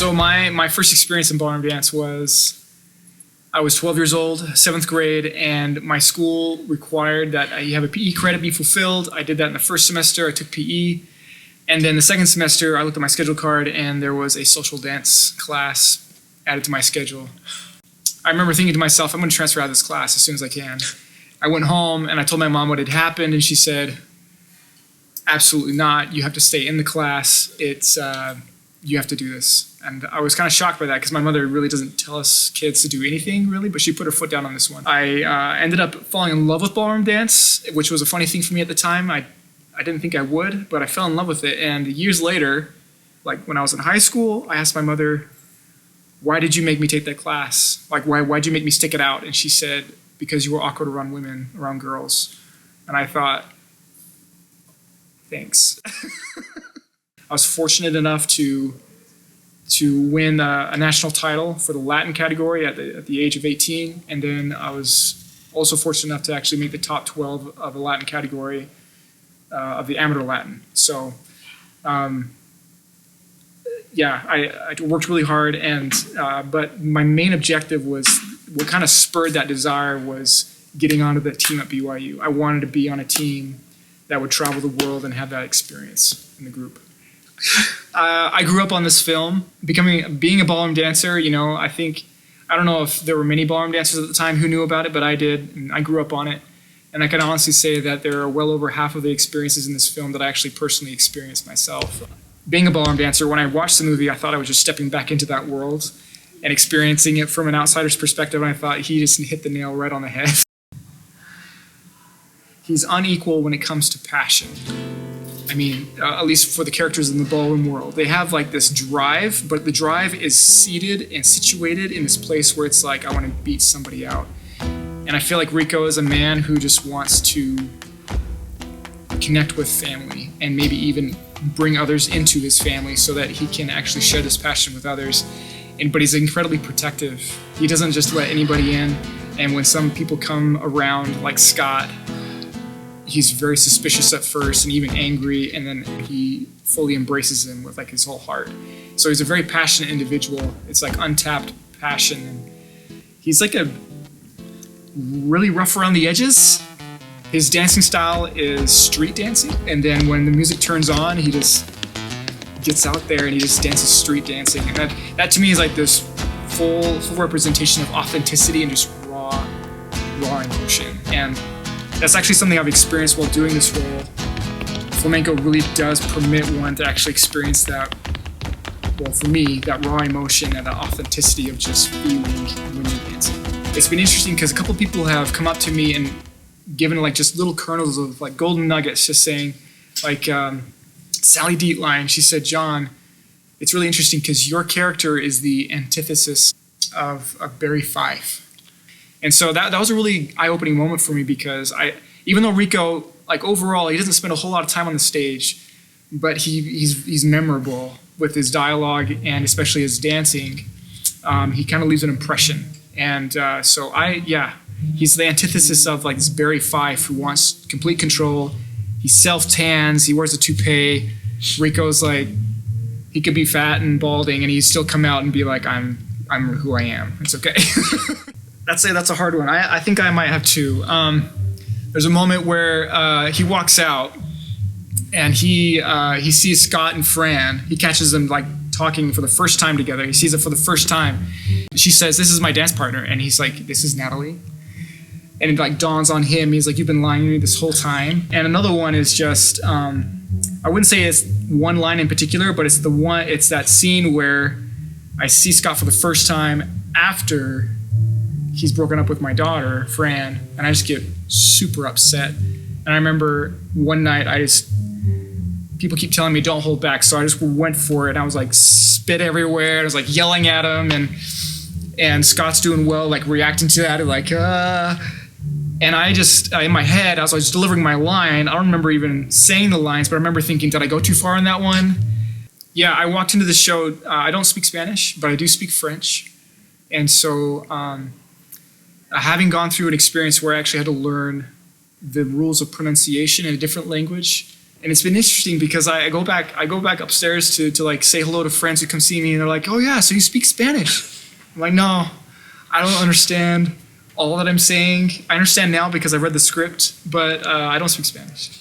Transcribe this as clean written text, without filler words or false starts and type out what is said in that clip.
So my first experience in ballroom dance was I was 12 years old, 7th grade, and my school required that you have a PE credit be fulfilled. I did that in the first semester. I took PE. And then the second semester, I looked at my schedule card, and there was a social dance class added to my schedule. I remember thinking to myself, I'm going to transfer out of this class as soon as I can. I went home, and I told my mom what had happened, and she said, absolutely not. You have to stay in the class. You have to do this. And I was kind of shocked by that because my mother really doesn't tell us kids to do anything, really, but she put her foot down on this one. I ended up falling in love with ballroom dance, which was a funny thing for me at the time. I didn't think I would, but I fell in love with it. And years later, like when I was in high school, I asked my mother, why did you make me take that class? Like, why'd you make me stick it out? And she said, because you were awkward around women, around girls. And I thought, thanks. I was fortunate enough to win a national title for the Latin category at the age of 18. And then I was also fortunate enough to actually make the top 12 of the Latin category of the amateur Latin. So, yeah, I worked really hard, but my main objective was, what kind of spurred that desire was getting onto the team at BYU. I wanted to be on a team that would travel the world and have that experience in the group. I grew up on this film, being a ballroom dancer. I don't know if there were many ballroom dancers at the time who knew about it, but I did, and I grew up on it. And I can honestly say that there are well over half of the experiences in this film that I actually personally experienced myself. Being a ballroom dancer, when I watched the movie, I thought I was just stepping back into that world and experiencing it from an outsider's perspective, and I thought he just hit the nail right on the head. He's unequal when it comes to passion. I mean, at least for the characters in the ballroom world. They have like this drive, but the drive is seated and situated in this place where it's like, I want to beat somebody out. And I feel like Rico is a man who just wants to connect with family and maybe even bring others into his family so that he can actually share this passion with others. But he's incredibly protective. He doesn't just let anybody in. And when some people come around, like Scott, he's very suspicious at first and even angry, and then he fully embraces him with like his whole heart. So he's a very passionate individual. It's like untapped passion. And he's like a really rough around the edges. His dancing style is street dancing, and then when the music turns on, he just gets out there and he just dances street dancing. And that to me is like this full representation of authenticity and just raw emotion. And that's actually something I've experienced while doing this role. Flamenco really does permit one to actually experience that, well, for me, that raw emotion and that authenticity of just feeling when you're dancing. It's been interesting because a couple people have come up to me and given like just little kernels of like golden nuggets, just saying, like Sally Dietlein, she said, John, it's really interesting because your character is the antithesis of Barry Fife. And so that was a really eye-opening moment for me because even though Rico, like overall, he doesn't spend a whole lot of time on the stage, but he's memorable with his dialogue and especially his dancing. He kind of leaves an impression. And he's the antithesis of like this Barry Fife who wants complete control. He self-tans, he wears a toupee. Rico's like, he could be fat and balding and he'd still come out and be like, I'm who I am. It's okay. That's a hard one. I think I might have two. There's a moment where he walks out and he sees Scott and Fran. He catches them like talking for the first time together. He sees it for the first time. She says, this is my dance partner. And he's like, this is Natalie. And it like dawns on him. He's like, you've been lying to me this whole time. And another one is just, I wouldn't say it's one line in particular, but it's that scene where I see Scott for the first time after he's broken up with my daughter, Fran, and I just get super upset. And I remember one night people keep telling me don't hold back, so I just went for it. I was like spit everywhere. I was like yelling at him, and Scott's doing well, like reacting to that, like and I just in my head I was like delivering my line. I don't remember even saying the lines, but I remember thinking, did I go too far in that one? Yeah, I walked into the show. I don't speak Spanish, but I do speak French, and so having gone through an experience where I actually had to learn the rules of pronunciation in a different language, And it's been interesting because I go back upstairs to like say hello to friends who come see me, and they're like, "Oh yeah, so you speak Spanish?" I'm like, "No, I don't understand all that I'm saying. I understand now because I read the script, but I don't speak Spanish."